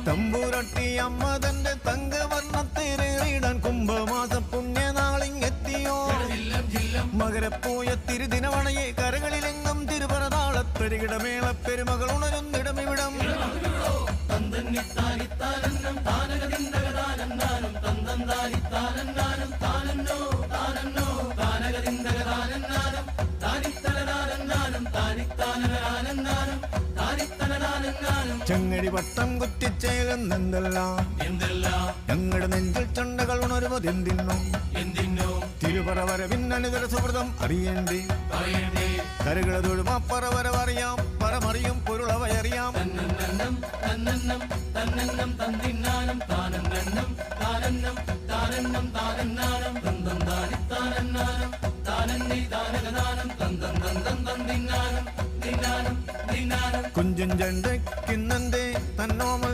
തമ്പുരട്ടി അമ്മ തന്റെ തങ്കവർണ്ണത്തേറിയിടാൻ കുംഭമാസ പുണ്യനാളിങ്ങെത്തിയോ മകരപ്പോയ തിരുദിനവണയെ കരകളിലെങ്ങും തിരുപറതാളത്തൊരുകിടമേള പെരുമകൾ ഉണരുന്നിടമിവിടം ചെങ്ങടി വട്ടം കുറ്റിച്ചേലുന്നെന്തെല്ലാം ഞങ്ങളുടെ നെഞ്ചിൽ ചണ്ടകൾ ഉണരുവതെന്തിന്നോ തിരുപറ വരവിന്നനുതര സുഹൃതം അറിയേണ്ടേ കരകളതൊഴു മാപ്പറ വരവറിയാം പരമറിയും പൊരുളവയറിയാം കുഞ്ചും ചണ്ടയ്ക്കുന്നന്തേ തന്നോമ